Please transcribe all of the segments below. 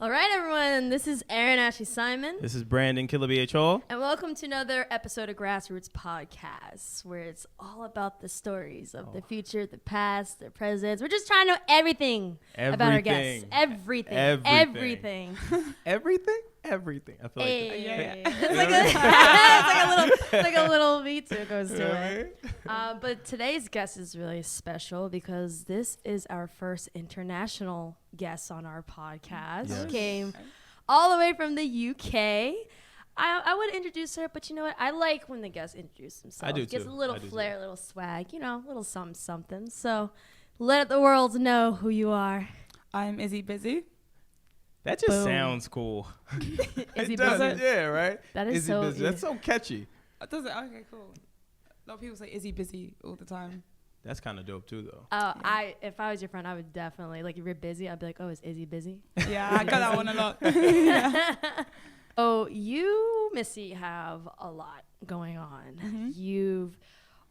All right, everyone. This is Erin Ashley Simon. This is Brandon Killabh. And welcome to another episode of Grassroots Podcast, where it's all about the stories of the future, the past, the present. We're just trying to know everything about our guests. Everything. Everything. Everything. I feel It's like a little beat that goes to it. But today's guest is really special because this is our first international guest on our podcast. Yes. Came all the way from the UK. I would introduce her, but you know what? I like when the guests introduce themselves. I do It gives too. a little I do flair, too. a little swag, a little something. So let the world know who you are. I'm Izzy Bizu. That just Boom. sounds cool. Izzy It does, Bizu. yeah, right? That is Izzy so. Bizu. That's so catchy. Does it? Okay, cool. A lot of people say Izzy Busy all the time. That's kind of dope too, though. If I was your friend, I would definitely, like, if you're busy, I'd be like, oh, is Izzy busy? Yeah, I got that one a lot. Yeah. Oh, you, Missy, have a lot going on. Mm-hmm. You've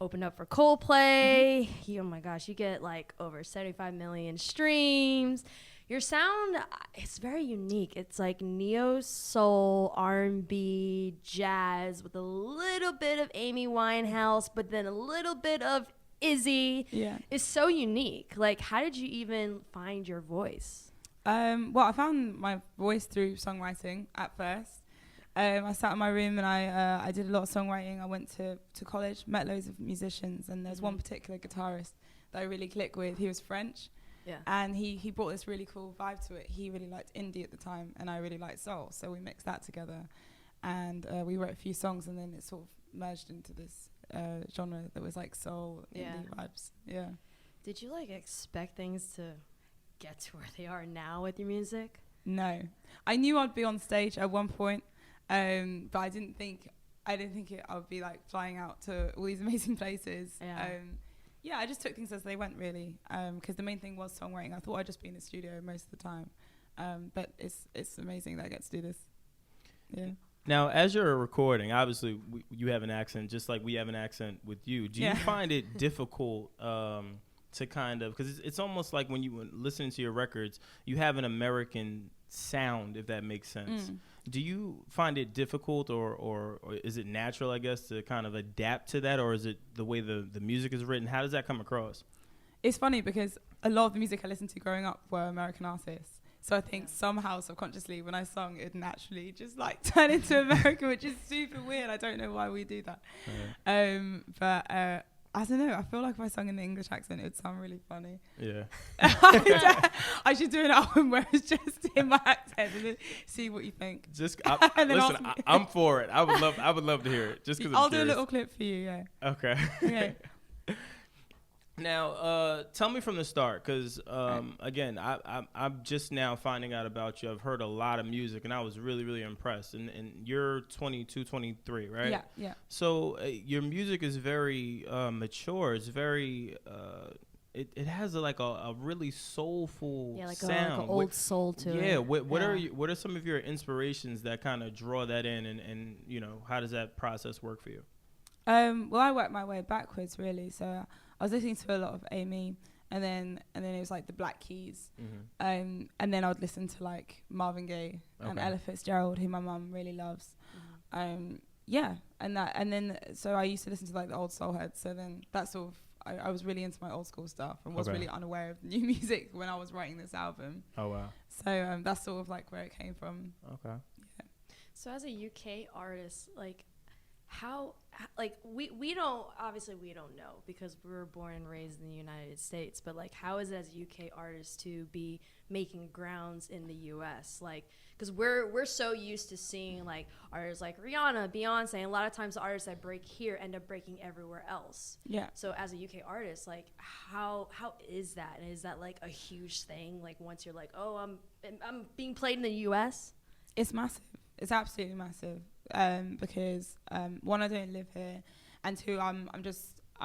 opened up for Coldplay. Oh my gosh, you get like over 75 million streams. Your sound, it's very unique. It's like neo soul, R&B, jazz with a little bit of Amy Winehouse, but then a little bit of Izzy. Yeah. It's so unique. Like, how did you even find your voice? Well, I found my voice through songwriting at first. I sat in my room and I did a lot of songwriting. I went to college, met loads of musicians, and there's one particular guitarist that I really clicked with. He was French. Yeah. And he brought this really cool vibe to it. He really liked indie at the time, and I really liked soul. So we mixed that together, and we wrote a few songs, and then it sort of merged into this genre that was like soul, indie vibes. Yeah. Did you like expect things to get to where they are now with your music? No, I knew I'd be on stage at one point, but I didn't think I would be like flying out to all these amazing places. Yeah, I just took things as they went, really, because the main thing was songwriting. I thought I'd just be in the studio most of the time, but it's amazing that I get to do this. Yeah. Now, as you're recording, obviously you have an accent, just like we have an accent with you. Do you find it difficult to kind of, because it's almost like when you listen to your records, you have an American sound, if that makes sense. Do you find it difficult or is it natural, I guess, to kind of adapt to that, or is it the way the music is written? How does that come across? It's funny because a lot of the music I listened to growing up were American artists. So I think somehow subconsciously when I sung, it naturally just like turn into American, which is super weird. I don't know why we do that. But I don't know. I feel like if I sung in the English accent, it would sound really funny. Yeah. I should do an album where it's just in my accent and then see what you think. Just And then listen, I'm for it. I would love to hear it. Just because I'll do a little clip for you. Yeah. Okay. Okay. Now, tell me from the start, because again, I'm just now finding out about you. I've heard a lot of music, and I was really, really impressed. And you're 22, 23, right? Yeah, yeah. So your music is very mature. It's very, it has a really soulful sound. Like an old soul to it. Yeah. What are some of your inspirations that kind of draw that in, and how does that process work for you? Well, I worked my way backwards, really. So I was listening to a lot of Amy, and then it was like the Black Keys, and then I would listen to like Marvin Gaye and Ella Fitzgerald, who my mum really loves. Yeah, and then so I used to listen to like the old soul heads. So then that sort of I was really into my old school stuff and was really unaware of new music when I was writing this album. Oh wow! So that's sort of like where it came from. Okay. Yeah. So as a UK artist, like, how like we don't know because we were born and raised in the United States, but like how is it as a UK artist to be making grounds in the US, like, because we're so used to seeing like artists like Rihanna, Beyonce, and a lot of times the artists that break here end up breaking everywhere else. Yeah. So as a UK artist, like how is that, and is that like a huge thing, like once you're like, oh, I'm being played in the US? It's massive. It's absolutely massive. Because one, I don't live here, and two, I'm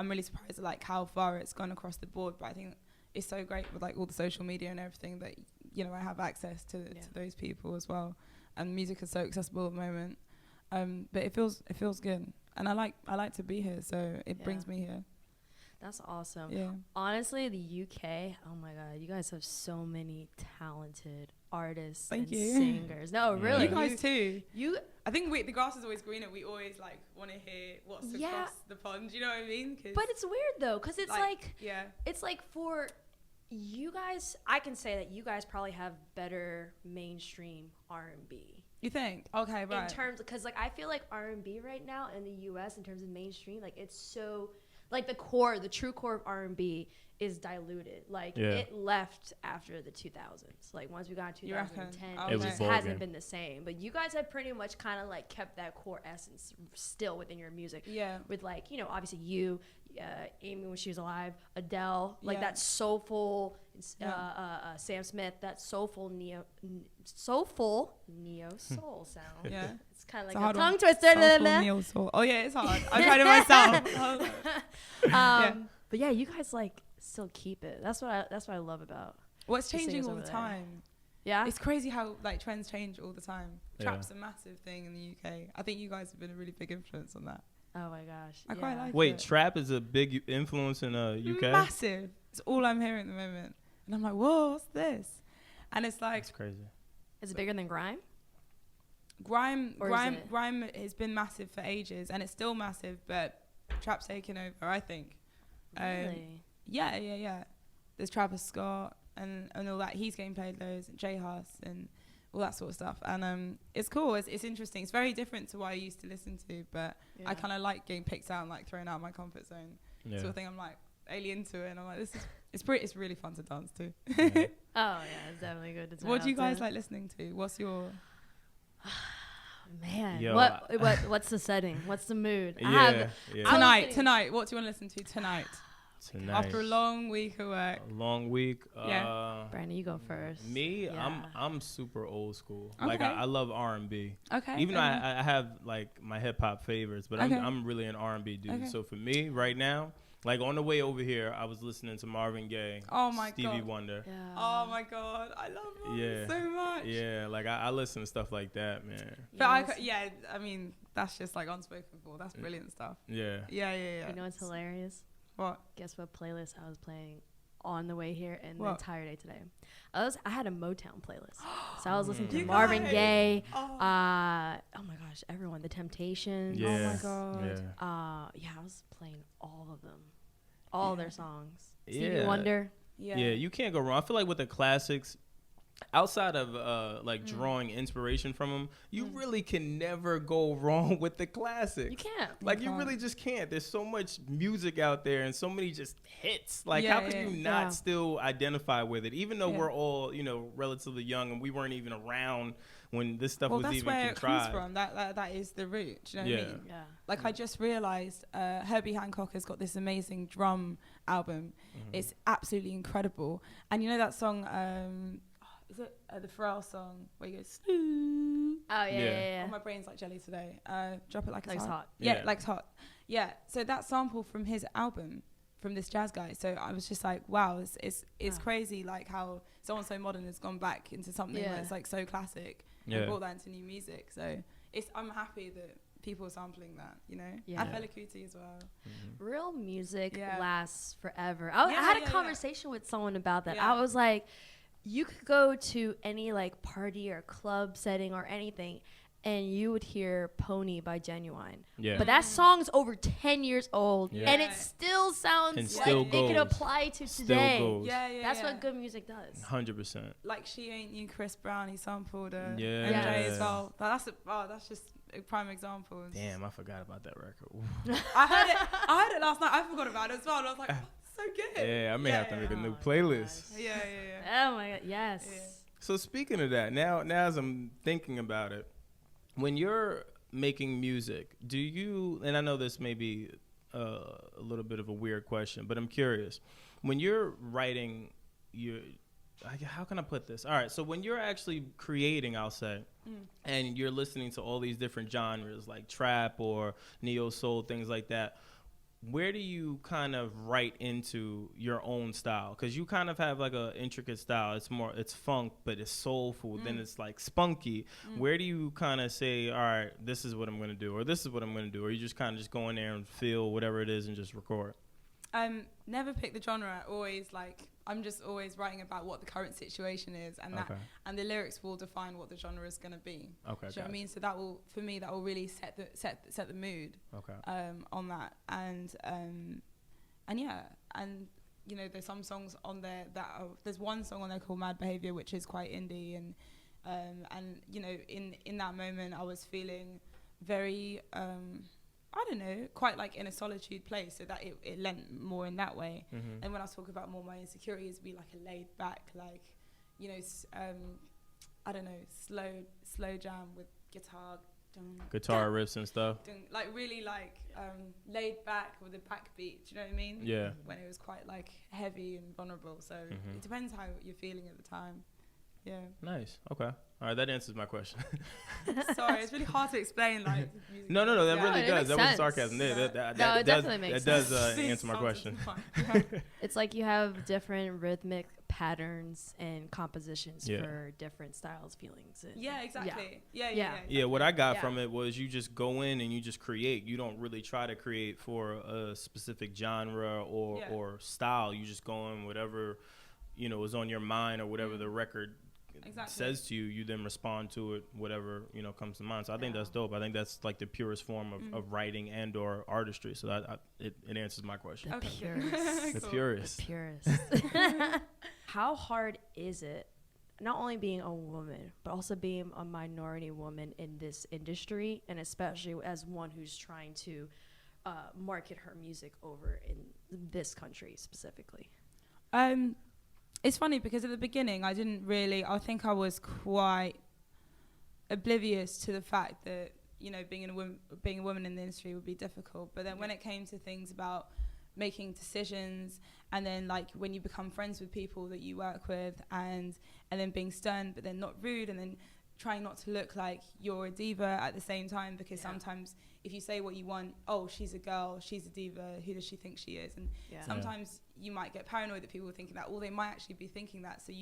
really surprised at like how far it's gone across the board. But I think it's so great with like all the social media and everything that I have access to those people as well. And music is so accessible at the moment. But it feels good, and I like to be here, so it brings me here. That's awesome. Yeah. Honestly, the UK, oh my God, you guys have so many talented artists and you. singers. No, really. You guys too. I think the grass is always greener. We always like want to hear what's across the pond. You know what I mean? But it's weird though, because it's like it's like for you guys, I can say that you guys probably have better mainstream R&B. You think? Okay, right. In terms, because like I feel like R&B right now in the US in terms of mainstream, like it's so like the true core of R&B is diluted. Like it left after the 2000s. Like once we got to 2010, it just hasn't been the same. But you guys have pretty much kind of like kept that core essence still within your music. Yeah. With like, you know, obviously you, Amy when she was alive, Adele, like that soulful, Sam Smith, that soulful neo soul sound. Yeah. It's kind of like a tongue twister. Neo soul. Oh yeah, it's hard. I tried it myself. But yeah, you guys like still keep it. That's what I love about. What's changing all the time. Yeah, it's crazy how like trends change all the time. Trap's a massive thing in the UK. I think you guys have been a really big influence on that. Oh my gosh, I quite like it. Wait, trap is a big influence in UK? Massive. It's all I'm hearing at the moment, and I'm like, whoa, what's this? And it's like, it's crazy. Is it bigger than grime? Grime has been massive for ages, and it's still massive, but trap's taking over, I think. Really? Yeah. There's Travis Scott and all that. He's getting played loads, and J Hus and all that sort of stuff. And it's cool. It's interesting. It's very different to what I used to listen to, but I kind of like getting picked out and like thrown out of my comfort zone sort of thing. I'm like alien to it, and I'm like, it's really fun to dance to. Oh yeah, it's definitely good to dance. What do you guys like listening to? What's your man? Yo, what's the setting? What's the mood? Tonight. What do you want to listen to tonight? After a long week of work. A long week. Brandon, you go first. Me, I'm super old school. Okay. Like I love R&B. Okay. Even though I have like my hip hop favorites, but I'm really an R&B dude. Okay. So for me right now, like on the way over here, I was listening to Marvin Gaye, Stevie Wonder. Yeah. Oh my God, I love Marvin so much. Yeah, like I listen to stuff like that, man. But I mean, that's just like unspoken for. That's brilliant stuff. Yeah. Yeah. You know what's hilarious? What? Guess what playlist I was playing on the way here and the entire day today? I had a Motown playlist. So I was listening to Marvin Gaye. Oh my gosh, everyone. The Temptations. Yeah. Oh my God. Yeah. I was playing all of them. All their songs. Stevie Wonder. Yeah, you can't go wrong. I feel like with the classics, outside of drawing inspiration from them, you really can never go wrong with the classics. You can't. Like you really just can't. There's so much music out there and so many just hits. Like how could you not still identify with it? Even though we're all, relatively young and we weren't even around when this stuff was even contrived. That's where it comes from. That is the root. Do you know what I mean? Yeah. Like I just realized Herbie Hancock has got this amazing drum album. It's absolutely incredible. And you know that song, is it the Pharrell song where he goes, oh yeah. Oh, my brain's like jelly today. Drop it like it's hot. Yeah, like it's hot. Yeah. So that sample from his album, from this jazz guy. So I was just like, wow, it's crazy like how someone so modern has gone back into something that's like so classic and brought that into new music. So I'm happy that people are sampling that, and Fela Kuti as well. Real music lasts forever. I had a conversation with someone about that. I was like, you could go to any like party or club setting or anything and you would hear Pony by Genuine. Yeah. But that song's over 10 years old and it still sounds like it could apply to today. That's what good music does. 100%. Like She Ain't You, Chris Brown, he sampled MJ as well. That's just a prime example. Damn, I forgot about that record. I heard it last night. I forgot about it as well. And I was like, so good. Yeah, I may have to make a new playlist. Yeah. Oh my God, yes. Yeah. So speaking of that, now as I'm thinking about it, when you're making music, do you, and I know this may be a little bit of a weird question, but I'm curious. When you're writing, how can I put this? All right, so when you're actually creating, I'll say, and you're listening to all these different genres like trap or neo soul, things like that, where do you kind of write into your own style? Because you kind of have like a intricate style. It's funk, but it's soulful. Then it's like spunky. Where do you kind of say, all right, this is what I'm going to do, or this is what I'm going to do, or you just kind of just go in there and feel whatever it is and just record? Never pick the genre. Always like I'm just always writing about what the current situation is, and that and the lyrics will define what the genre is going to be. Okay. Do you know what I mean? So that will, for me, that will really set the mood. Okay. On that, and yeah, and you know, there's some songs on there there's one song on there called Mad Behavior, which is quite indie, and you know, in that moment I was feeling very I don't know, quite like in a solitude place, so that it lent more in that way. Mm-hmm. And when I talk about more my insecurities, it'd be like a laid back, like, you know, I don't know, slow jam with guitar riffs and stuff. Like really like laid back with a backbeat. Do you know what I mean? Yeah. When it was quite like heavy and vulnerable. So it depends how you're feeling at the time. Yeah. Nice. Okay. All right, that answers my question. Sorry, it's really hard to explain. Like no, that really does. That was sarcasm. No, it definitely makes sense. That does answer my question. It's like you have different rhythmic patterns and compositions for different styles, feelings. And yeah, exactly. Yeah. Yeah, what I got from it was you just go in and you just create. You don't really try to create for a specific genre or style. You just go in whatever, you know, is on your mind or whatever the record says to you. You then respond to it, whatever, you know, comes to mind. So I think that's dope. I think that's like the purest form of writing and or artistry. So it answers my question. The purest. The purest. The purest. How hard is it, not only being a woman, but also being a minority woman in this industry, and especially as one who's trying to market her music over in this country specifically? It's funny because at the beginning I think I was quite oblivious to the fact that, you know, being a woman in the industry would be difficult. But then when it came to things about making decisions, and then like when you become friends with people that you work with, and then being stern but then not rude, and then trying not to look like you're a diva at the same time, because sometimes if you say what you want, oh, she's a girl, she's a diva, who does she think she is? And sometimes you might get paranoid that people are thinking that, or they might actually be thinking that. So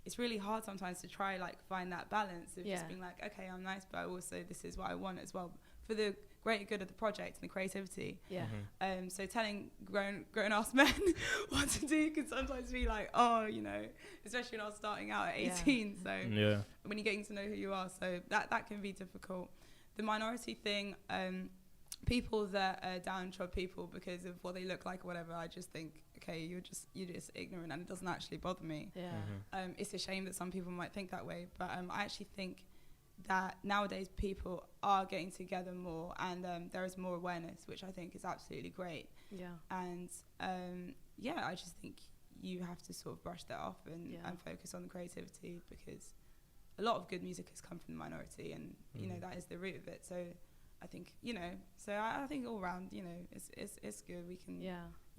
it's really hard sometimes to try like find that balance of just being like, okay, I'm nice, but also this is what I want as well for the greater good of the project and the creativity. So telling grown ass men what to do can sometimes be like, oh, you know, especially when I was starting out at 18. So when you're getting to know who you are, so that can be difficult. The minority thing, people that are downtrodden people because of what they look like or whatever, I just think, okay, you're just ignorant, and it doesn't actually bother me. It's a shame that some people might think that way, but I actually think that nowadays people are getting together more, and there is more awareness, which I think is absolutely great. And I just think you have to sort of brush that off and focus on the creativity, because a lot of good music has come from the minority, and you know, that is the root of it. So I think, you know, so I think all around, you know, it's good. We can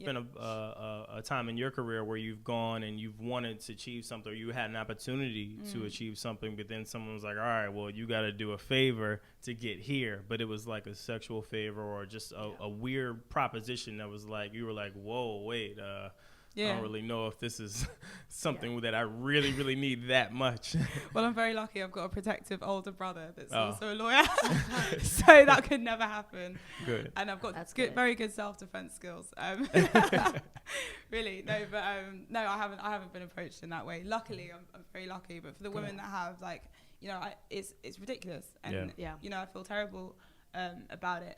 been a time in your career where you've gone and you've wanted to achieve something, or you had an opportunity to achieve something, but then someone was like, all right, well, you got to do a favor to get here, but it was like a sexual favor or just a weird proposition that was like, you were like, whoa, wait, I don't really know if this is something that I really, really need that much. Well, I'm very lucky. I've got a protective older brother that's also a lawyer. So that could never happen. Good. And I've got very good self-defense skills. Really, no, but no, I haven't been approached in that way. Luckily, I'm very lucky. But for the women that have, like, you know, it's ridiculous. And, you know, I feel terrible about it.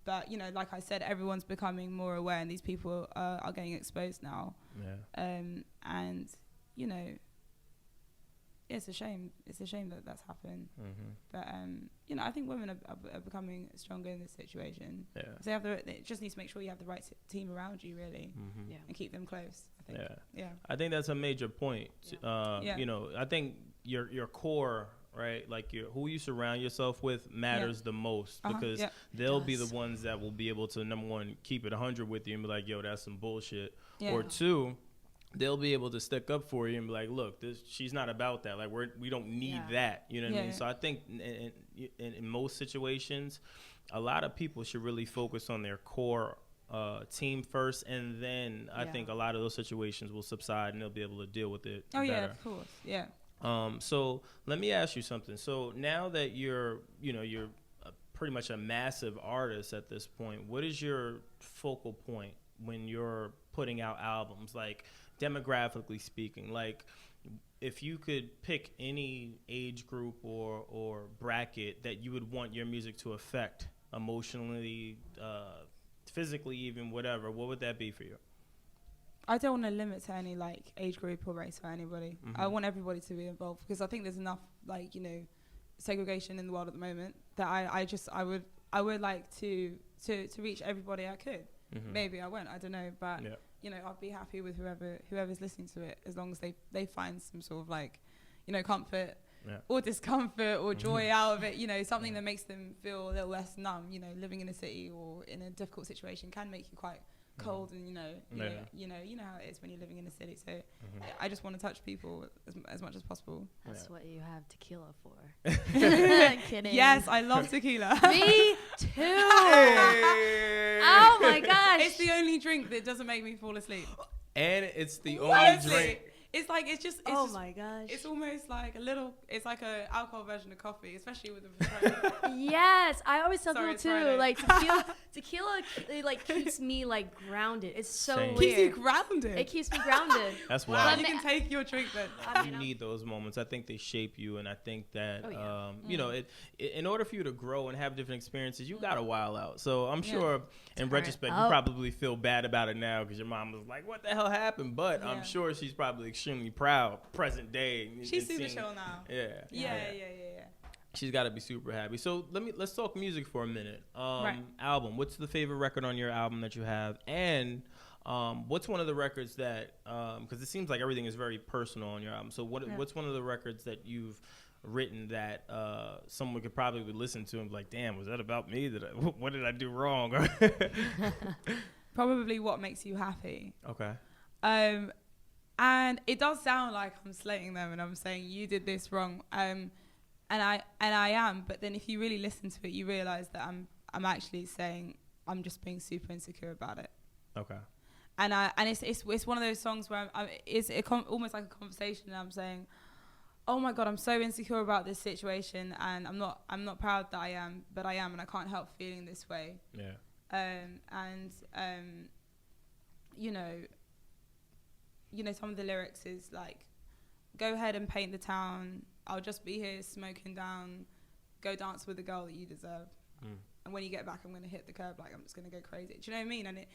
But, you know, like I said, everyone's becoming more aware, and these people are getting exposed now. And, you know, it's a shame. It's a shame that that's happened. But, you know, I think women are becoming stronger in this situation. So they just need to make sure you have the right team around you, really, and keep them close, I think. I think that's a major point. You know, I think your core, right, like who you surround yourself with matters the most, because they'll be the ones that will be able to, number one, keep it 100 with you and be like, yo, that's some bullshit. Or two, they'll be able to stick up for you and be like, look, she's not about that. Like, we don't need that. You know what I mean? So I think in most situations, a lot of people should really focus on their core team first, and then I think a lot of those situations will subside and they'll be able to deal with it better. Yeah, of course. So let me ask you something. So now that you're pretty much a massive artist at this point, what is your focal point when you're putting out albums, like demographically speaking, like if you could pick any age group or bracket that you would want your music to affect emotionally, physically, even whatever, what would that be for you? I don't want to limit to any like age group or race or anybody. I want everybody to be involved because I think there's enough like, you know, segregation in the world at the moment that I would like to reach everybody I could. Maybe I won't, I don't know, but you know, I'll be happy with whoever's listening to it as long as they find some sort of like, you know, comfort or discomfort or joy out of it, you know, something that makes them feel a little less numb. You know, living in a city or in a difficult situation can make you quite cold, and you know how it is when you're living in a city. So I just want to touch people as much as possible. That's what you have tequila for. Kidding. Yes, I love tequila. Me too. Oh my gosh, it's the only drink that doesn't make me fall asleep. And it's the only drink. It's like it's oh my gosh. It's almost like it's like a alcohol version of coffee, especially with the Yes, I always tell people too. Like tequila like keeps me like grounded. It's so weird. Keeps you grounded. It keeps me grounded. That's wild. You can take your drink then. You need those moments. I think they shape you, and I think that you know, in order for you to grow and have different experiences, you got to wild out. So I'm sure in retrospect, you probably feel bad about it now because your mom was like, "What the hell happened?" But I'm sure she's probably extremely proud present day. She's super chill now. Yeah. She's got to be super happy. So let's talk music for a minute. Album. What's the favorite record on your album that you have? And what's one of the records that because it seems like everything is very personal on your album. So what's one of the records that you've written that someone could probably listen to and be like, damn, was that about me? What did I do wrong? Probably What Makes You Happy. Okay. And it does sound like I'm slating them and I'm saying you did this wrong. And I am, but then if you really listen to it, you realize that I'm actually saying I'm just being super insecure about it. Okay. And it's one of those songs where it's almost like a conversation, and I'm saying, oh my God, I'm so insecure about this situation, and I'm not proud that I am, but I am, and I can't help feeling this way. You know, some of the lyrics is like, go ahead and paint the town. I'll just be here smoking down. Go dance with the girl that you deserve. And when you get back, I'm going to hit the curb. Like, I'm just going to go crazy. Do you know what I mean?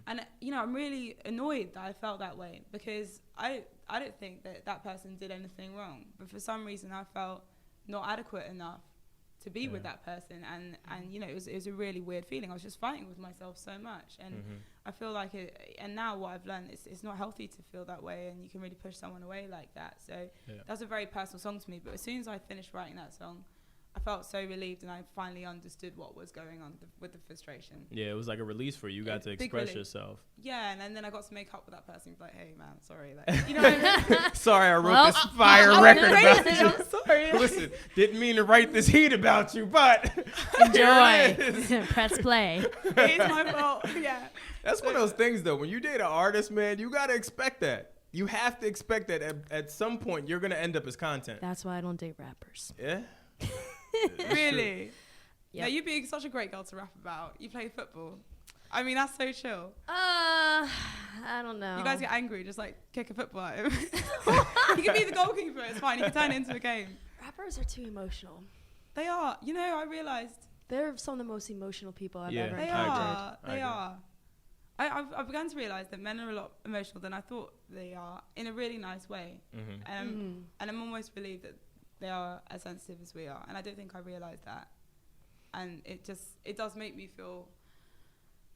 And you know, I'm really annoyed that I felt that way because I don't think that person did anything wrong. But for some reason, I felt not adequate enough to be with that person. And you know, it was a really weird feeling. I was just fighting with myself so much. And I feel like and now what I've learned is it's not healthy to feel that way, and you can really push someone away like that. So that's a very personal song to me. But as soon as I finished writing that song, I felt so relieved, and I finally understood what was going on with the frustration. Yeah, it was like a release for you. You got to express yourself. Yeah, and then I got to make up with that person. Be like, hey, man, sorry. Like, you know what I mean? Sorry, I wrote this fire record about you. I'm sorry. Listen, didn't mean to write this heat about you, but enjoy. Press play. It's my fault. Yeah. That's one of those things, though. When you date an artist, man, you got to expect that. You have to expect that at some point you're going to end up as content. That's why I don't date rappers. Yeah? Really? Yeah, you being such a great girl to rap about. You play football. I mean, that's so chill. I don't know. You guys get angry, just like kick a football at him. You can be the goalkeeper. It's fine. You can turn it into a game. Rappers are too emotional. They are. You know, I realized they're some of the most emotional people I've ever encountered. They are. I've begun to realize that men are a lot emotional than I thought they are, in a really nice way. And I'm almost relieved that they are as sensitive as we are, and I don't think I realised that. And it does make me feel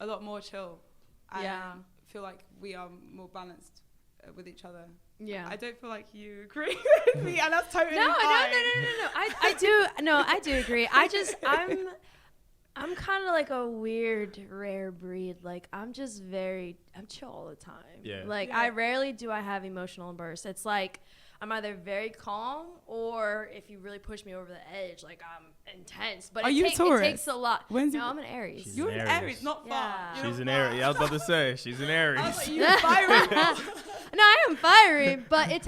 a lot more chill. And feel like we are more balanced with each other. Yeah, I don't feel like you agree with me, and that's totally fine. No. I do agree. I'm kind of like a weird, rare breed. Like, I'm chill all the time. Yeah. Like, I rarely do I have emotional bursts. It's like, I'm either very calm, or if you really push me over the edge, like, I'm intense. But you Taurus? It takes a lot. No, I'm an Aries. You're an Aries, not far. She's an Aries. Yeah, I was about to say, she's an Aries. I was like, you're fiery. No, I am fiery, but it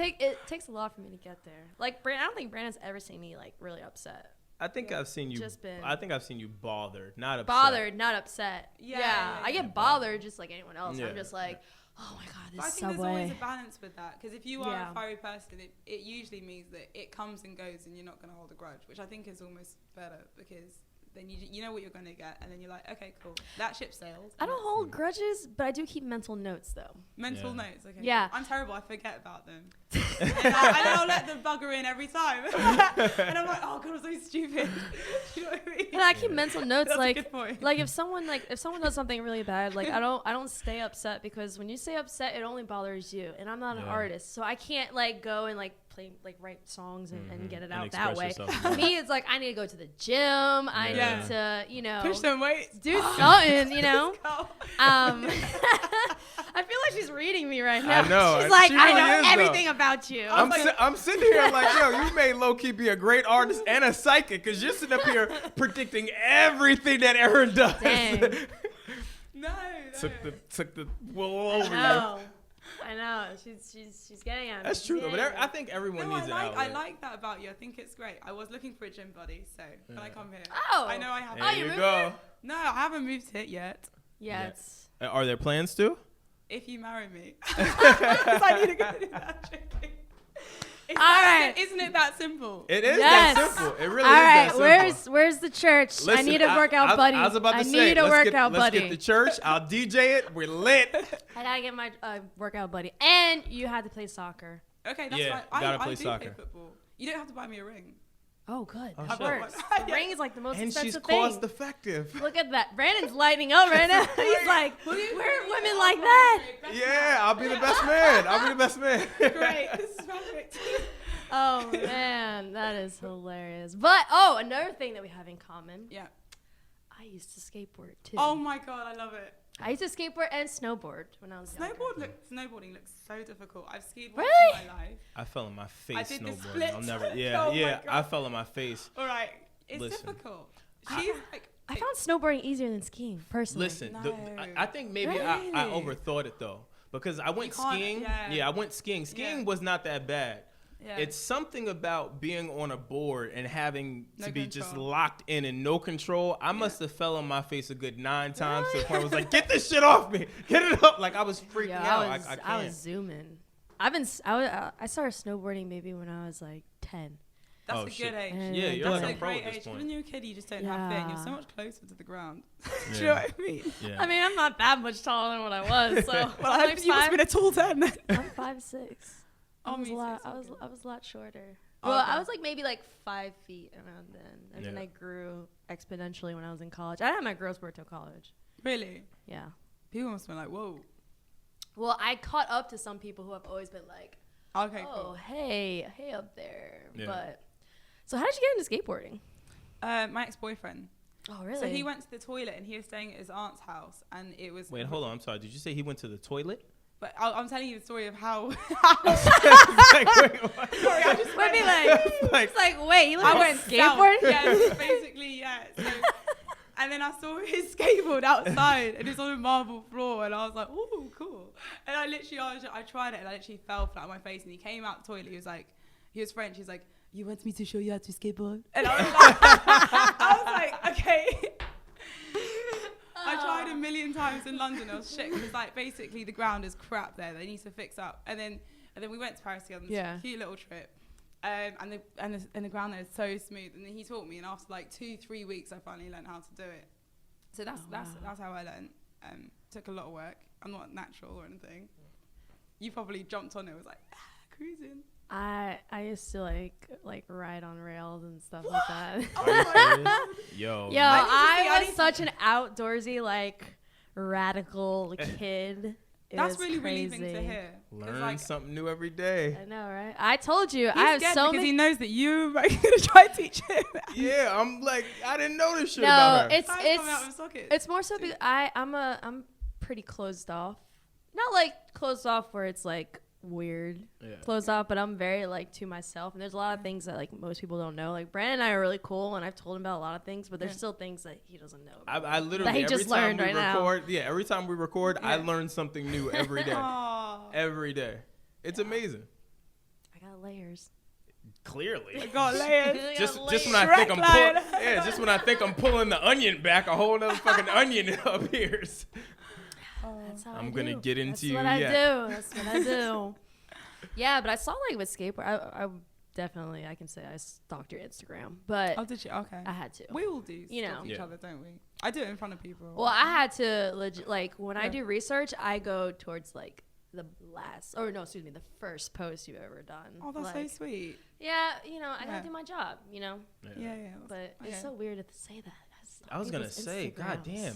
takes a lot for me to get there. Like, I don't think Brandon's ever seen me, like, really upset. I think I've seen you. I think I've seen you bothered, not upset. Bothered, not upset. Yeah. I get bothered just like anyone else. Yeah. I'm just like, oh my god, this I think subway. there's always a balance with that, because if you are a fiery person, it usually means that it comes and goes, and you're not going to hold a grudge, which I think is almost better, because then you know what you're going to get, and then you're like, okay, cool, that ship sails. I don't hold grudges, but I do keep mental notes though. Mental notes, okay. Yeah. I'm terrible. I forget about them. and I'll let them bugger in every time. And I'm like, oh god, I'm so stupid. You know what I mean? And I keep mental notes. That's like a good point. like if someone does something really bad, like I don't stay upset, because when you stay upset, it only bothers you, and I'm not an artist, so I can't like go and like play, like write songs and get it out that way. For me, it's like I need to go to the gym. I need to, you know, push some weights, do something, you know. I feel like she's reading me right now. I know. She's like, She I really know is, everything about you. I'm sitting here like, yo, you may low key be a great artist and a psychic, because you're sitting up here predicting everything that Erin does. Dang. No. Took the wool over you. I know. She's getting at me. That's true, though. But I think everyone needs an outlet. I like that about you. I think it's great. I was looking for a gym buddy, so when I come here, I know I have. There you go. No, I haven't moved it yet. Yeah. Are there plans to? If you marry me, because I need to go do that. Isn't it that simple? It is that simple. It really is that simple. All right, where's the church? Listen, I need a workout buddy. I was about to say, need a workout buddy. Let's get the church. I'll DJ it. We're lit. I gotta get my workout buddy, and you have to play soccer. Okay, that's right. Gotta play I soccer. Play football. You don't have to buy me a ring. Oh, good. Oh, That sure. works. The ring is like the most and expensive she's thing. cost effective. Look at that. Brandon's lighting up right now. He's like, where are women like that? Yeah, I'll be the best man. Great. This is perfect. Oh, man. That is hilarious. But, another thing that we have in common. Yeah. I used to skateboard, too. Oh, my God. I love it. I used to skateboard and snowboard when I was younger. Snowboarding looks so difficult. I've skied once in my life. I fell on my face I did the snowboarding. splits. I'll never. Oh I fell on my face. All right, it's difficult. She's I found snowboarding easier than skiing, personally. Listen, I think maybe I overthought it though, because I went skiing. I went skiing. Skiing was not that bad. Yeah. It's something about being on a board and having to be just locked in and no control. I must have fell on my face a good 9 times to the point I was like, get this shit off me. Get it up. Like I was freaking out. I was zooming. I started snowboarding maybe when I was like 10. That's a good age. Yeah, you're like a pro great at this age. point. When you're a kid, you just don't have fear. You're so much closer to the ground. Do you know what I mean? Yeah. I mean, I'm not that much taller than what I was. So well, you must have been a tall 10 then. I'm 5'6". I was a lot shorter. Well, I was like maybe like 5 feet around then, and then I grew exponentially when I was in college. I didn't have my growth spurt till college. Really? Yeah. People must have been like, whoa. Well, I caught up to some people who have always been like, okay, oh, cool. hey up there. Yeah. But so how did you get into skateboarding? My ex-boyfriend. Oh, really? So he went to the toilet and he was staying at his aunt's house, and it was. Wait, hold on. I'm sorry. Did you say he went to the toilet? But I'm telling you the story of how. Like, wait, what? Sorry, I just would be like, wait, you went skateboarding? Yeah, basically, yeah. So, and then I saw his skateboard outside, and it's on a marble floor, and I was like, ooh, cool. And I tried it, and I literally fell flat on my face, and he came out the toilet. He was French. He's like, you want me to show you how to skateboard? And I was like, okay. I tried a million times in London. I was shit because like basically the ground is crap there. They need to fix up. And then we went to Paris together on this cute little trip. And the ground there is so smooth. And then he taught me, and after like 2-3 weeks, I finally learned how to do it. So that's how I learned. Took a lot of work. I'm not natural or anything. You probably jumped on it. Was like cruising. I used to like ride on rails and stuff like that. Oh my God. Yo, I was such an outdoorsy like radical kid. That's really relieving to hear. Learn something new every day. I know, right? I told you. I have so many. Because he knows that you are going to try to teach him. Yeah, I'm like, I didn't know this shit about her. It's more so because I'm pretty closed off. Not like closed off where it's like weird closed off, but I'm very like to myself, and there's a lot of things that like most people don't know. Like Brandon and I are really cool, and I've told him about a lot of things, but there's still things that he doesn't know about. I literally that he just learned right now. Every time we record, I learn something new every day. Every day. It's amazing. I got layers. Clearly. I got layers. Just when I think just when I think I'm pulling the onion back, a whole other fucking onion appears. That's how I'm gonna get into That's what I do. That's what I do. Yeah, but I saw like with skateboard. I definitely, I can say I stalked your Instagram, but Oh, did you? Okay. I had to. We all do, You know. each other, don't we? I do it in front of people. Well, I had to legit, like when I do research, I go towards like the first post you've ever done. Oh, that's like, so sweet. Yeah, I gotta do my job, Yeah. But it's so weird to say that. I was gonna say, God damn.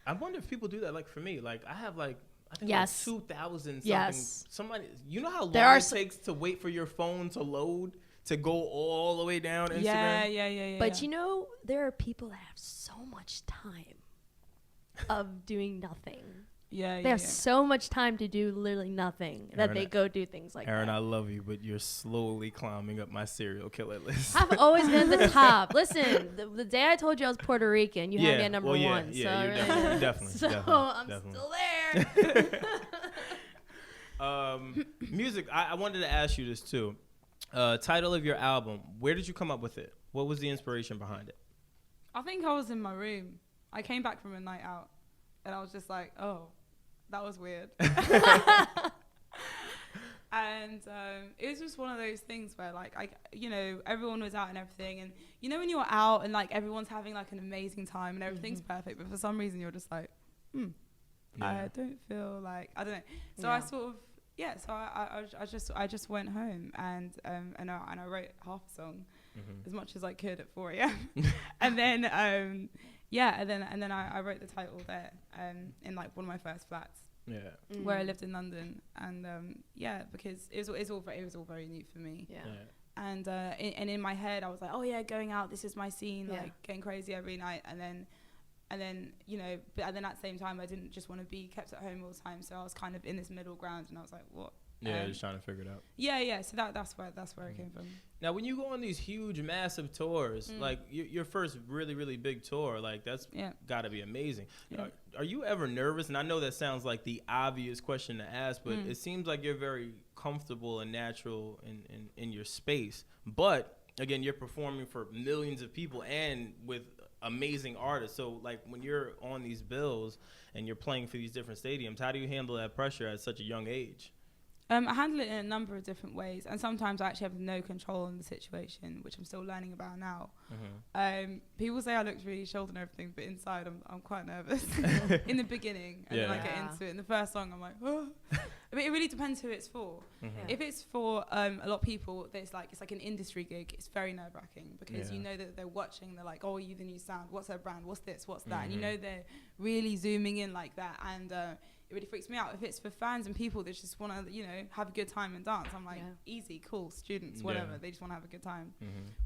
I wonder if people do that. Like for me, like I have like I think like 2,000 something. Yes. Somebody, you know how long it takes to wait for your phone to load to go all the way down Instagram? Yeah. But there are people that have so much time of doing nothing. Yeah, they have so much time to do literally nothing that they go do things like Erin, that. I love you, but you're slowly climbing up my serial killer list. I've always been at the top. Listen, the day I told you I was Puerto Rican, you had me at number one. Yeah, so you're definitely. I'm still there. Music, I wanted to ask you this too. Title of your album, where did you come up with it? What was the inspiration behind it? I think I was in my room. I came back from a night out, and I was just like, oh, that was weird. And it was just one of those things where like everyone was out and everything, and when you're out and like everyone's having like an amazing time and everything's perfect, but for some reason you're just like I don't feel like, I don't know. So I sort of so I just went home and I wrote half a song as much as I could at 4 a.m. and then and then I wrote the title there in like one of my first flats. Yeah. Where I lived in London, and because it was all very new for me. Yeah. And in my head I was like, oh yeah, going out, this is my scene, like getting crazy every night, and then but then at the same time I didn't just want to be kept at home all the time, so I was kind of in this middle ground, and I was like, what? Just trying to figure it out. Yeah. So that's where it came from. Now, when you go on these huge, massive tours, like your first really, really big tour, like that's got to be amazing. Yeah. Are you ever nervous? And I know that sounds like the obvious question to ask, but it seems like you're very comfortable and natural in your space. But again, you're performing for millions of people and with amazing artists. So like when you're on these bills and you're playing for these different stadiums, how do you handle that pressure at such a young age? I handle it in a number of different ways, and sometimes I actually have no control in the situation, which I'm still learning about now. People say I look really chilled and everything, but inside I'm quite nervous in the beginning, and then I get into it. In the first song, I'm like, oh. I mean, it really depends who it's for. If it's for a lot of people, it's like an industry gig. It's very nerve-wracking because you know that they're watching. They're like, oh, are you the new sound? What's her brand? What's this? What's that? And they're really zooming in like that, and it really freaks me out. If it's for fans and people that just want to, have a good time and dance, I'm like, easy, cool, students, whatever. They just want to have a good time.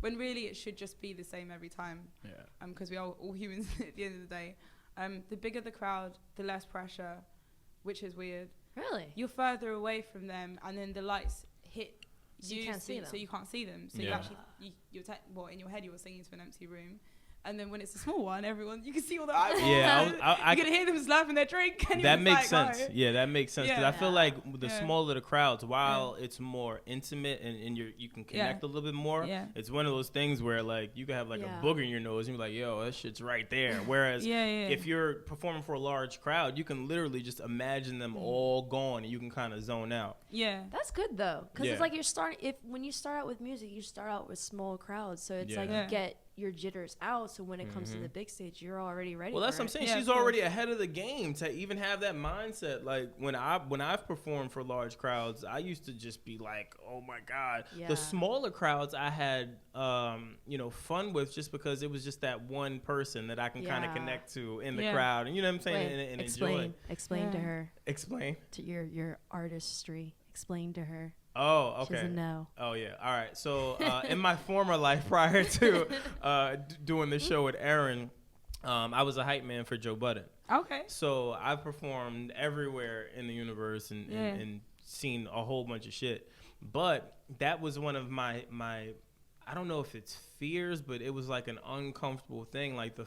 When really it should just be the same every time. Because we are all humans at the end of the day. The bigger the crowd, the less pressure, which is weird. Really? You're further away from them, and then the lights hit so you can't see them. So you can't see them. So you actually, in your head you were singing to an empty room. And then when it's a small one, you can see all the eyeballs. Yeah, you're going to hear them slurping their drink. And that makes sense. Oh. Yeah, that makes sense. Because I feel like the smaller the crowds, while it's more intimate and you can connect a little bit more, it's one of those things where like you can have like a booger in your nose and you're like, yo, that shit's right there. Whereas if you're performing for a large crowd, you can literally just imagine them all gone and you can kind of zone out. Yeah. That's good though. Because it's like when you start out with music, you start out with small crowds. So it's like you get your jitters out, so when it comes to the big stage, you're already ready. Well, that's what I'm saying. She's already ahead of the game to even have that mindset. Like when I've performed for large crowds, I used to just be like, oh my god. The smaller crowds I had fun with, just because it was just that one person that I can kind of connect to in the crowd, and you know what I'm saying. And enjoy. Explain to her. Explain to your artistry. Explain to her. Oh, okay. She doesn't know. Oh, yeah. All right. So in my former life, prior to doing the show with Erin, I was a hype man for Joe Budden. Okay. So I've performed everywhere in the universe and seen a whole bunch of shit. But that was one of my I don't know if it's fears, but it was like an uncomfortable thing. Like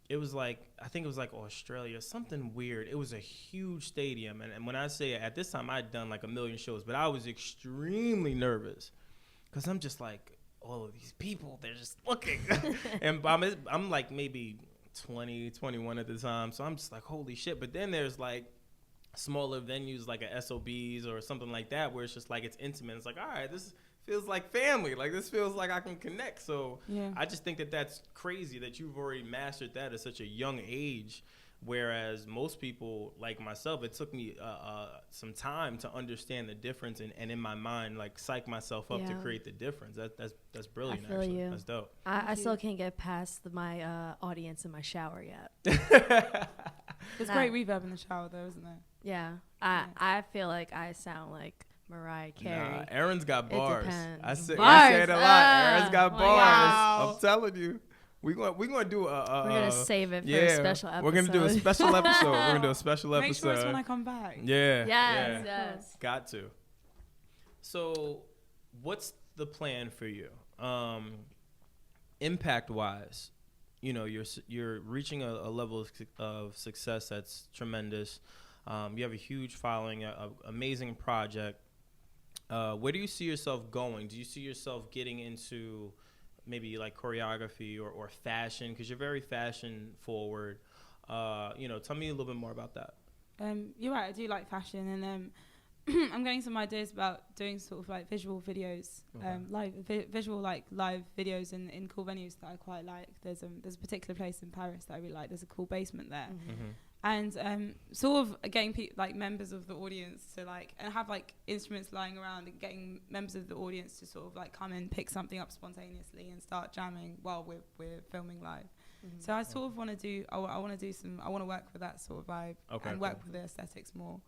it was like, I think it was like Australia, something weird. It was a huge stadium. And when I say at this time, I'd done like 1 million shows, but I was extremely nervous. because I'm just like, all of these people, they're just looking. And I'm like maybe 20, 21 at the time. So I'm just like, holy shit. But then there's like smaller venues like a SOBs or something like that where it's just like it's intimate. It's like, all right, this feels like family. Like this feels like I can connect. So I just think that that's crazy that you've already mastered that at such a young age. Whereas most people like myself, it took me some time to understand the difference and in my mind, like psych myself up to create the difference. That's brilliant. I feel actually. you. That's dope. I still can't get past my audience in my shower yet. There's great reverb in the shower though, isn't there? Yeah. I feel like I sound like Mariah Carey. Nah, Erin's got bars. I say it a lot. Erin's got bars. Wow. I'm telling you. We're gonna do we're gonna save it for a special episode. We're gonna do a special episode. We're gonna do a special episode. Make sure it's when I come back. Yeah. Yes. Got to. So, what's the plan for you? Impact wise, you know, you're reaching a level of success that's tremendous. You have a huge following, an amazing project. Where do you see yourself going? Do you see yourself getting into maybe like choreography or fashion, because you're very fashion forward? Tell me a little bit more about that. You're right, I do like fashion, and I'm getting some ideas about doing sort of like visual videos, live videos in cool venues that I quite like. There's a particular place in Paris that I really like. There's a cool basement there. And sort of getting members of the audience to and have like instruments lying around, and getting members of the audience to sort of like come and pick something up spontaneously and start jamming while we're filming live. So I sort of want to do I want to work with that sort of vibe and work with the aesthetics more.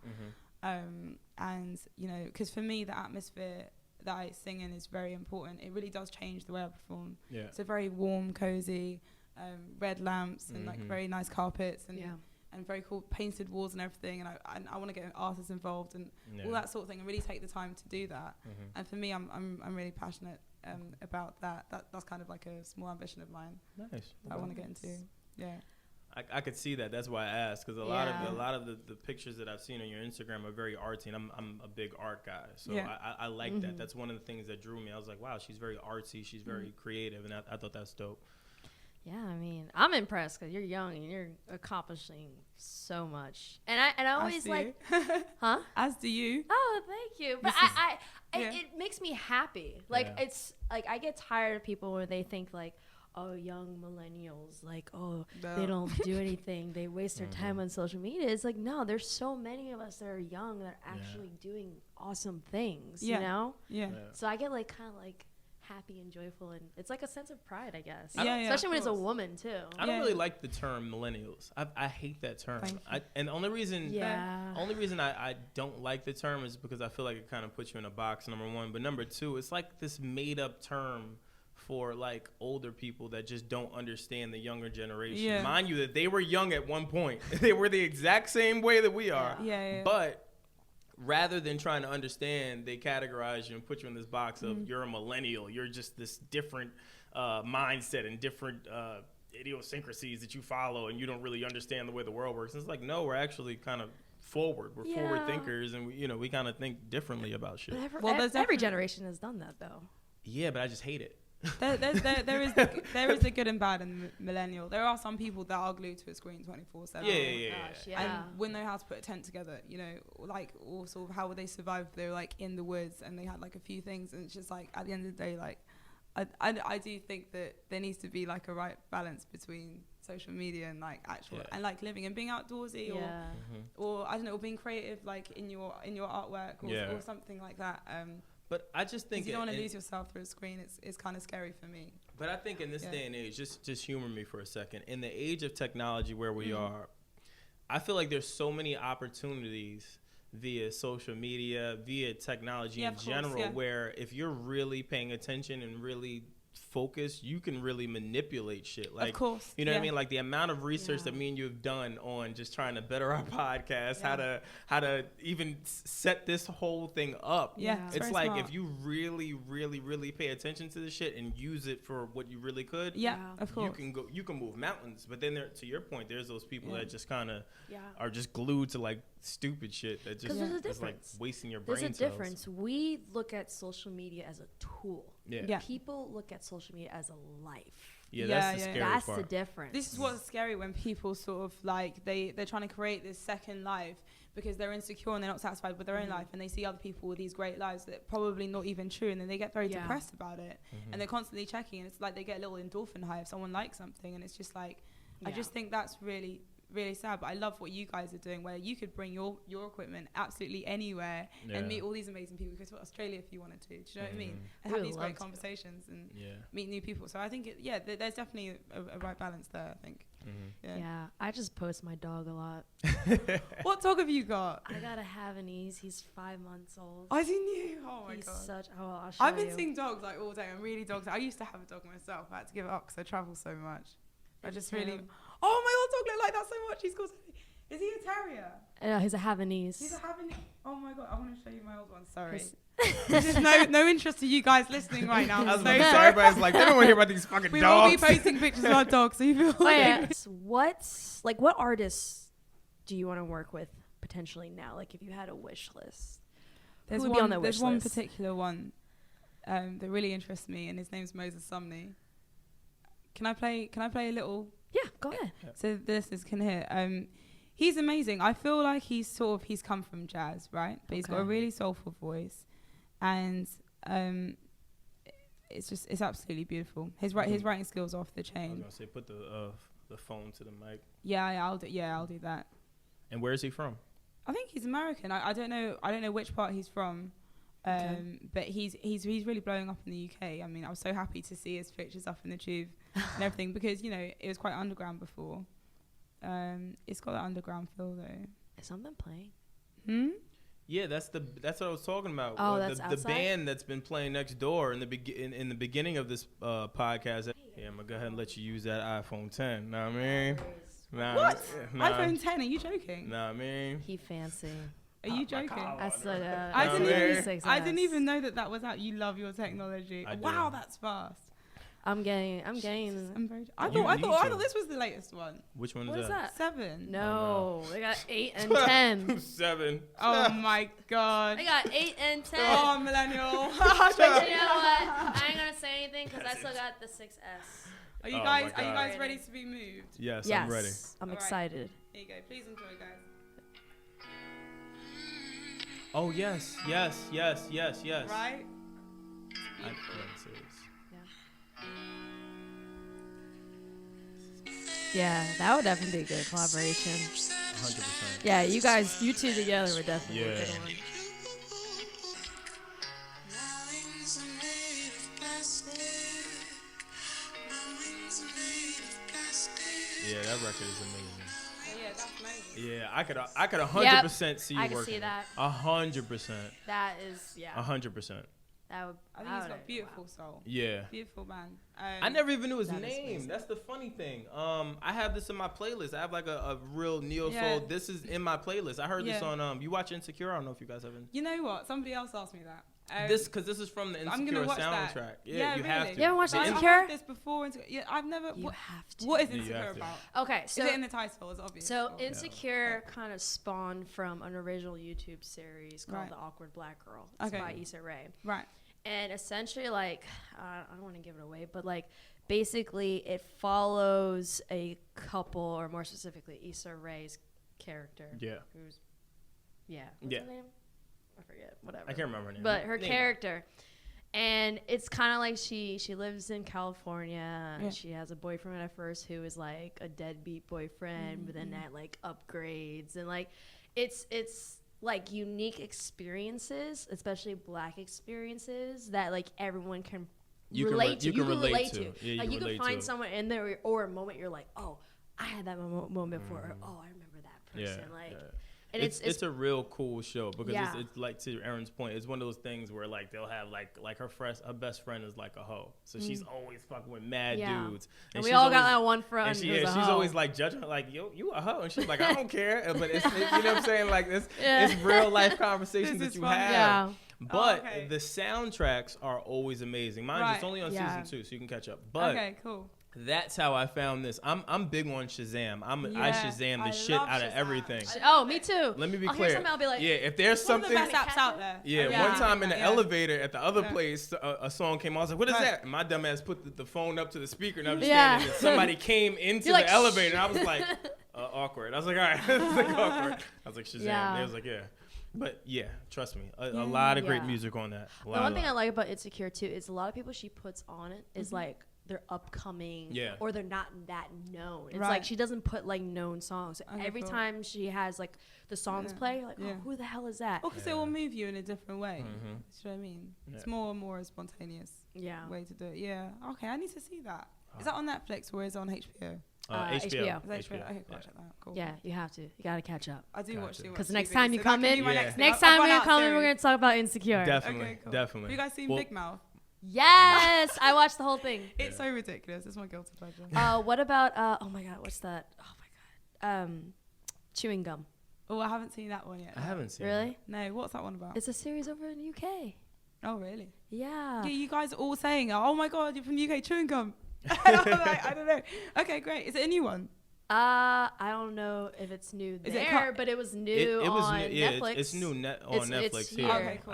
And you know, because for me the atmosphere that I sing in is very important. It really does change the way I perform. It's a very warm, cozy, red lamps and like very nice carpets and very cool painted walls and everything, and I want to get artists involved and all that sort of thing, and really take the time to do that. And for me, I'm really passionate about that. That's kind of like a small ambition of mine. Nice. I want to get into. Yeah. I could see that. That's why I asked, because a lot of the pictures that I've seen on your Instagram are very artsy, and I'm a big art guy, so I like that. That's one of the things that drew me. I was like, wow, she's very artsy, she's very creative, and I thought that's dope. Yeah, I mean, I'm impressed because you're young and you're accomplishing so much. And I always like, huh? As do you. Oh, thank you. But it makes me happy. Like it's like I get tired of people when they think like, oh, young millennials, like, they don't do anything. They waste their time on social media. It's like, no, there's so many of us that are young that are actually doing awesome things, you know? Yeah. So I get like kind of like happy and joyful, and it's like a sense of pride, I guess. Especially when it's a woman too. I don't really like the term millennials. I hate that term. And the only reason I don't like the term is because I feel like it kind of puts you in a box, number one. But number two, it's like this made up term for like older people that just don't understand the younger generation. Mind you that they were young at one point. They were the exact same way that we are. But rather than trying to understand, they categorize you and put you in this box of you're a millennial. You're just this different mindset and different idiosyncrasies that you follow, and you don't really understand the way the world works. And it's like, no, we're actually kind of forward. We're forward thinkers, and we kind of think differently about shit. But every generation has done that, though. Yeah, but I just hate it. There is the good and bad in the millennial. There are some people that are glued to a screen 24/7. And wouldn't know how to put a tent together, you know, like, or sort of how would they survive if they were like in the woods and they had like a few things, and it's just like at the end of the day, like I do think that there needs to be like a right balance between social media and like actual and like living and being outdoorsy or I don't know, or being creative like in your artwork or something like that. But I just think you don't want to lose yourself through a screen. It's kind of scary for me. But I think in this day and age, just humor me for a second. In the age of technology where we are, I feel like there's so many opportunities via social media, via technology in general, where if you're really paying attention and really focused, you can really manipulate shit. Like, of course. you know what I mean? Like the amount of research that me and you have done on just trying to better our podcast, how to even set this whole thing up. Yeah. It's like smart. if you really, really, really pay attention to this shit and use it for what you really could. Yeah, of course. You can move mountains. But then to your point, there's those people that just kind of Yeah. are just glued to like stupid shit that just is like wasting your brain cells. There's a difference. We look at social media as a tool. Yeah. People look at social media as a life. Yeah, that's the scary That's part. the difference. This is what's scary when people sort of like they're trying to create this second life because they're insecure and they're not satisfied with their own life, and they see other people with these great lives that probably not even true, and then they get very depressed about it, and they're constantly checking, and it's like they get a little endorphin high if someone likes something, and it's just like I just think that's really, really sad. But I love what you guys are doing, where you could bring your equipment absolutely anywhere and meet all these amazing people. You could go to Australia if you wanted to. Do you know what I mean? And have these great conversations and meet new people. So I think there's definitely a right balance there, I think. Yeah, I just post my dog a lot. What dog have you got? I got a Havanese. He's 5 months old. I seen you. Oh my He's god. I'll show I've been you. seeing dogs like all day. I'm really dogs. I used to have a dog myself. I had to give it up because I travel so much. I just really. Oh, my old dog looked like that so much. He's called. Is he a terrier? He's a Havanese. He's a Havanese. Oh my god, I want to show you my old one. Sorry. This is no interest to you guys listening right now. I was about to say, everybody's like, they don't want to hear about these fucking we dogs. will be posting pictures of our dogs, so you feel what artists do you want to work with potentially now? Like if you had a wish list, there's who would be on the wish there's one list? particular one that really interests me, and his name's Moses Sumney. Can I play a little? Yeah, go ahead. So the listeners can hear. He's amazing. I feel like he's come from jazz, right? But he's got a really soulful voice, and it's absolutely beautiful. His writing skills are off the chain. I was gonna say, put the phone to the mic. Yeah, I'll do that. And where is he from? I think he's American. I don't know which part he's from. But he's really blowing up in the UK. I mean, I was so happy to see his pictures up in the Tube and everything because it was quite underground before. It's got that underground feel though. Is something playing? Yeah, that's what I was talking about. Oh, that's the outside? band that's been playing next door in the beginning of this podcast. Yeah, I'm gonna go ahead and let you use that iPhone 10. Know what I mean? What? iPhone 10? Are you joking? Know what I mean? He fancy. Are you joking? I didn't even know that was out. You love your technology. Wow, that's fast. I'm getting. I thought this was the latest one. Which one What is that? 7. No, they got 8 and 10. 7. Oh my god. They got 8 and 10. Oh, millennial. But you know what? I ain't gonna say anything because I still got the 6S. Are you guys ready to be moved? Yes, I'm ready. I'm excited. Here you go. Please enjoy, guys. Oh yes. Right? Yeah, that would definitely be a good collaboration. 100%. Yeah, you two together would definitely be a good one. Yeah, that record is amazing. Yeah, that's amazing. Yeah, I could 100% see you I can working. see that. 100%. That is 100%. That would. I think he's got beautiful soul. Yeah. Beautiful man. I never even knew his name. That's the funny thing. I have this in my playlist. I have like a real neo soul. This is in my playlist. I heard this on. You watch Insecure? I don't know if you guys haven't. You know what? Somebody else asked me that. This is from the Insecure soundtrack. That. Yeah, you really? have to. You ever watched I've Insecure? heard this before. Yeah, I've never. You have to. What is Insecure about? Okay, so is it in the title? It's obvious. So Insecure kind of spawned from an original YouTube series called The Awkward Black Girl. It's by Issa Rae. Right. And essentially, like, I don't want to give it away, but like, basically, it follows a couple, or more specifically, Issa Rae's character. Yeah. Who's, what's her name? I forget. Whatever. I can't remember her name. But her character, and it's kind of like she lives in California. And she has a boyfriend at first who is like a deadbeat boyfriend, but then that like upgrades and like, it's like unique experiences, especially Black experiences that like everyone can relate to. You can relate to. Yeah, like you can find someone in there or a moment you're like, oh, I had that moment before. Or, oh, I remember that person. And it's a real cool show because Yeah. it's like, to Erin's point, it's one of those things where like they'll have like her best friend is like a hoe, so she's always fucking with mad dudes, and we all got that one friend. and she's always like judging her, like, yo, you a hoe, and she's like, I don't care, but it's, you know what I'm saying, like it's real life conversations that you have. Yeah. But the soundtracks are always amazing. Mind you, it's only on season 2, so you can catch up. But okay, cool. that's how I found this. I'm big on Shazam. I Shazam the shit out of everything. Oh, me too. Let me be I'll clear. Hear something, I'll be like, yeah, if there's One of something, the best apps out there. yeah, one time in the elevator at the other Yeah. place, a song came on. I was like, "What is that?" And my dumb ass put the phone up to the speaker, and I'm just Yeah. standing. And somebody came into You're like, the elevator, and I was like, awkward. I was like, all right, this is like awkward. I was like, Shazam. Yeah. They was like, yeah. But yeah, trust me, a lot of great music on that. The one thing I like about Insecure too is a lot of people she puts on it is like they're upcoming, or they're not that known. It's like she doesn't put like known songs. Okay, Every time she has like the songs play, you're like, oh, who the hell is that? Oh, because it will move you in a different way. Mm-hmm. See what I mean? Yeah. It's more and more a spontaneous way to do it. Yeah. Okay, I need to see that. Is that on Netflix or is it on HBO? HBO. Is that HBO? Okay, cool. Yeah. I'll check that out. Cool. Yeah, you have to. You gotta catch up. I do watch too much. Because next TV, time you so come that could in, be my next thing. next I've time run you out come in, series. we're gonna talk about Insecure. Definitely, Okay, cool. definitely. Have you guys seen Big Mouth? Yes, I watched the whole thing. It's so ridiculous. It's my guilty pleasure. What about? Oh my god, what's that? Oh my god, chewing gum. Oh, I haven't seen that one yet. I haven't seen. Really? No, what's that one about? It's a series over in the UK. Oh, really? Yeah. Yeah, you guys are all saying, "Oh my god, you're from the UK, chewing gum." And I'm like, I don't know. Okay, great. Is it a new one? I don't know if it's new there, but it was new on Netflix. It's new on Netflix. It's Here. here. Okay, cool.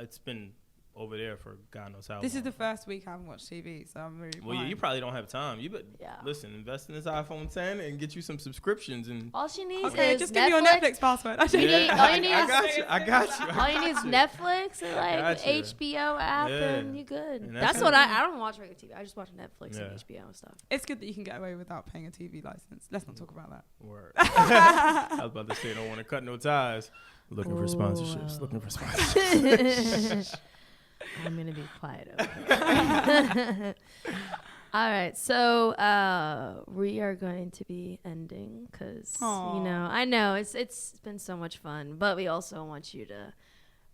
It's been over there for God knows how long. This is the first week I haven't watched TV, so I'm really Well, you probably don't have time. You listen, invest in this iPhone 10 and get you some subscriptions and. All she needs okay, is just Netflix. give me your Netflix password. All you need I got you. All you need is Netflix and like HBO app, and you good. And that's what I don't watch regular TV. I just watch Netflix and HBO and stuff. It's good that you can get away without paying a TV license. Let's not talk about that. Word. I was about to say, don't want to cut no ties. Looking for sponsorships. Looking for sponsorships. I'm going to be quiet. Okay. All right. So we are going to be ending because, I know it's been so much fun, but we also want you to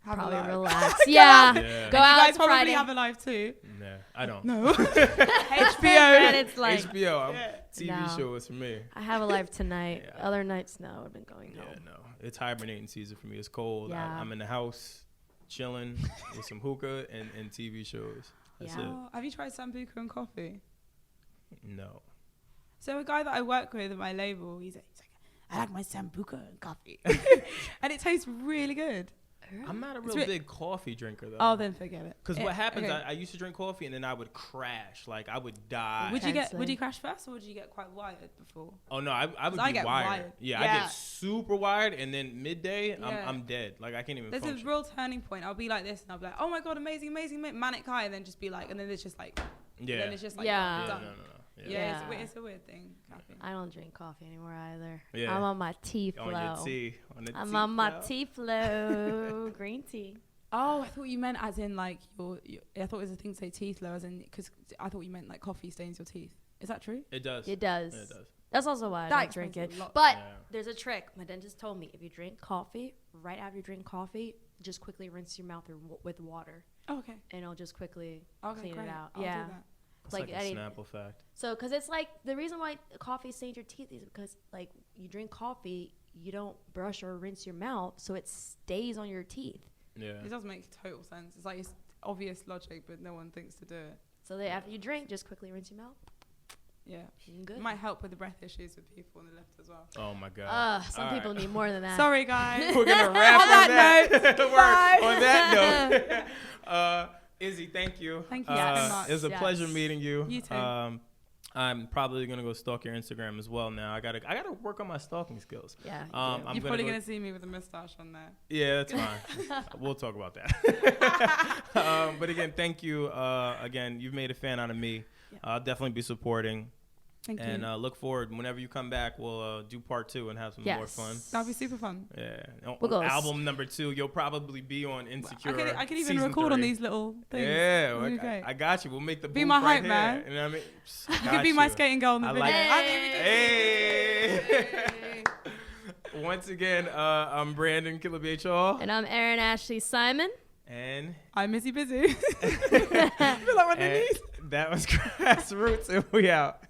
probably relax. Yeah. You Go out guys probably Friday. have a life too. Nah, I don't. No. HBO. HBO. It's like, HBO. TV show is for me. I have a life tonight. Other nights, no, I've been going home. Yeah, no. It's hibernating season for me. It's cold. Yeah. I'm in the house chilling with some hookah and TV shows. That's it. Have you tried Sambuca and coffee? No. So a guy that I work with at my label, he's like, I like my Sambuca and coffee. And it tastes really good. I'm not a real big coffee drinker though. Oh, then forget it. Because what happens, I used to drink coffee and then I would crash. Like I would die. Would you crash first or would you get quite wired before? Oh no, I would be wired. Yeah, I get super wired and then midday I'm dead. Like I can't even function. There's a real turning point. I'll be like this and I'll be like, oh my god, amazing, manic high, and then just be like, and then it's just like, then it's just like, done. No. Yeah, it's a weird thing. Caffeine. I don't drink coffee anymore either. Yeah. I'm on my tea flow. On your tea. I'm on my tea flow. Green tea. Oh, I thought you meant as in like your I thought it was a thing to say teeth flow, as in because I thought you meant like coffee stains your teeth. Is that true? It does. It does. Yeah, it does. That's also why I don't drink it. But there's a trick. My dentist told me if you drink coffee, right after you drink coffee, just quickly rinse your mouth with water. Oh, okay. And it'll just quickly clean great. it out. I'll do that. It's like a Snapple fact. So, because it's like the reason why coffee stains your teeth is because like you drink coffee, you don't brush or rinse your mouth, so it stays on your teeth. Yeah. It does make total sense. It's like it's obvious logic, but no one thinks to do it. So after you drink, just quickly rinse your mouth. Yeah. Good. It might help with the breath issues with people on the lift as well. Oh my God. Some people need more than that. Sorry, guys. We're gonna wrap on that note. On that note. Izzy, thank you. Thank you so much. It was a pleasure meeting you. You too. I'm probably gonna go stalk your Instagram as well now. I gotta work on my stalking skills. Yeah. You're probably gonna see me with a mustache on there. Yeah, that's fine. We'll talk about that. But again, thank you. Again, you've made a fan out of me. Yeah. I'll definitely be supporting. Thank you. And look forward. Whenever you come back, we'll do part 2 and have some more fun. That'll be super fun. Yeah. Album number 2, you'll probably be on Insecure. I can even record 3. On these little things. Yeah, I got you. We'll make the be my hype man. You know what I mean? You can be my skating girl in the video. Hey. once again, I'm Brandon Killabh. And I'm Erin Ashley Simon. And I'm Izzy Bizu. I feel like on the knees. That was Grassroots, and we out.